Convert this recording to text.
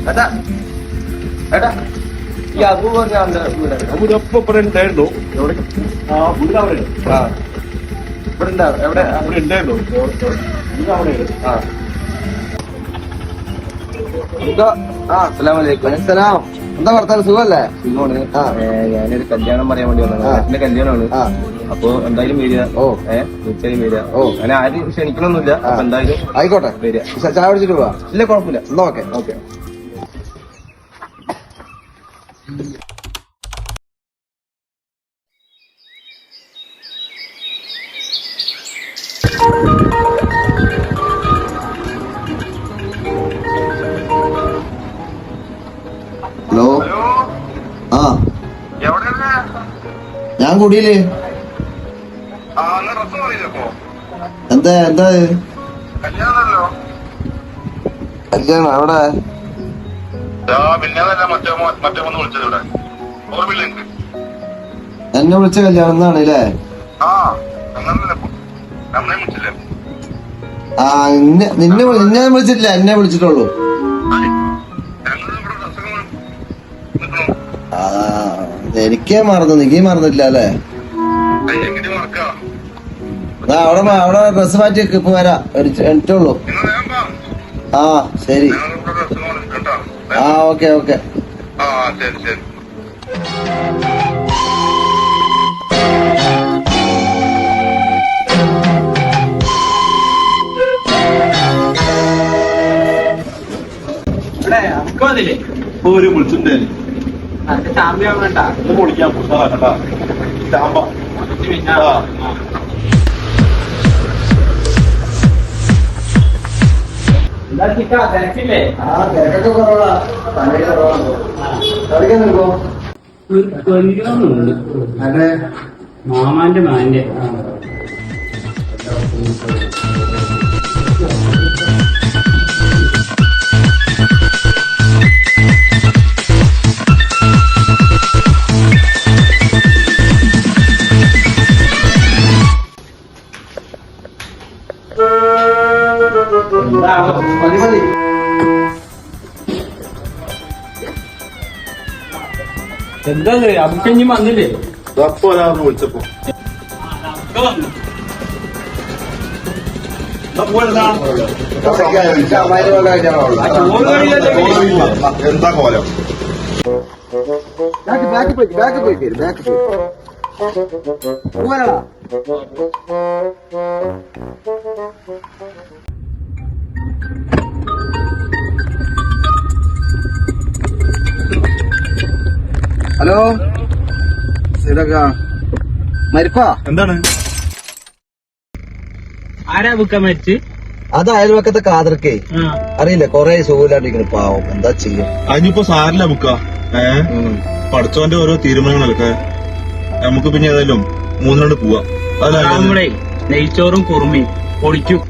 ഏട്ടാ ഈ അബു പറഞ്ഞ ഇവിടെ ഉണ്ടായിരുന്നു. ഇവിടെ ഉണ്ടാവും എവിടെ അവിടെ ഉണ്ടായിരുന്നു. അസ്സലാം. എന്താ വർത്താനം, സുഖല്ലേ? ഞാനൊരു കല്യാണം പറയാൻ വേണ്ടി വന്നതാണ്. എന്റെ കല്യാണമാണ്. അപ്പൊ എന്തായാലും വരിക. തീർച്ചയായും വരിക. അങ്ങനെ ആരും ക്ഷണിക്കണമൊന്നുമില്ല. അപ്പൊ എന്തായാലും ആയിക്കോട്ടെ വരിക. ചായ കുടിച്ചിട്ട് പോവാ? ഇല്ല, കുഴപ്പമില്ല. എന്നാ ഓക്കെ. ഓക്കെ. ഹലോ. ആ ഞാൻ കുടിയില്. എന്താ കല്യാണം അവിടെ? എന്നെ വിളിച്ച കല്യാണം എന്നാണ് അല്ലേ? നിന്നെ വിളിച്ചിട്ടില്ല, എന്നെ വിളിച്ചിട്ടുള്ളൂ. എനിക്കേ മറന്നു, നീ മറന്നിട്ടില്ല അല്ലേ? അവിടെ ഡ്രസ് മാറ്റി വെക്ക്, ഇപ്പൊ വരാം. എനിട്ടുള്ളൂ. ആ ശരി. ആ ഓക്കെ. ഒരു വിളിച്ചിട്ടേ പൊളിക്കാൻ കേട്ടാ. ചാമ്പ തിരക്കില്ലേ? തിരക്കൊക്കെ കുറവാ. അതെ, മാമാന്റെ മാന്റെ മതി. എന്താ അഭിഷേക് വന്നില്ലേ? വിളിച്ചപ്പോ എന്താ കോലം? ബാക്ക് പോയി. ഹലോ മരിപ്പാ? എന്താണ്? ആരാ ബുക്ക മരിച്ച്? അത് അയൽവക്കത്തെ കാതർക്കേ അറിയില്ല, കൊറേ സുഖമില്ലാണ്ടിരിക്കുന്നു. പാവം, എന്താ ചെയ്യും? അതിനിപ്പോ സാരില്ല ബുക്ക. പഠിച്ചോന്റെ ഓരോ തീരുമാനങ്ങളൊക്കെ നമുക്ക് പിന്നെ ഏതായാലും 3 പോവാം. നെയ്ച്ചോറും കുറുമയും പൊളിക്കും.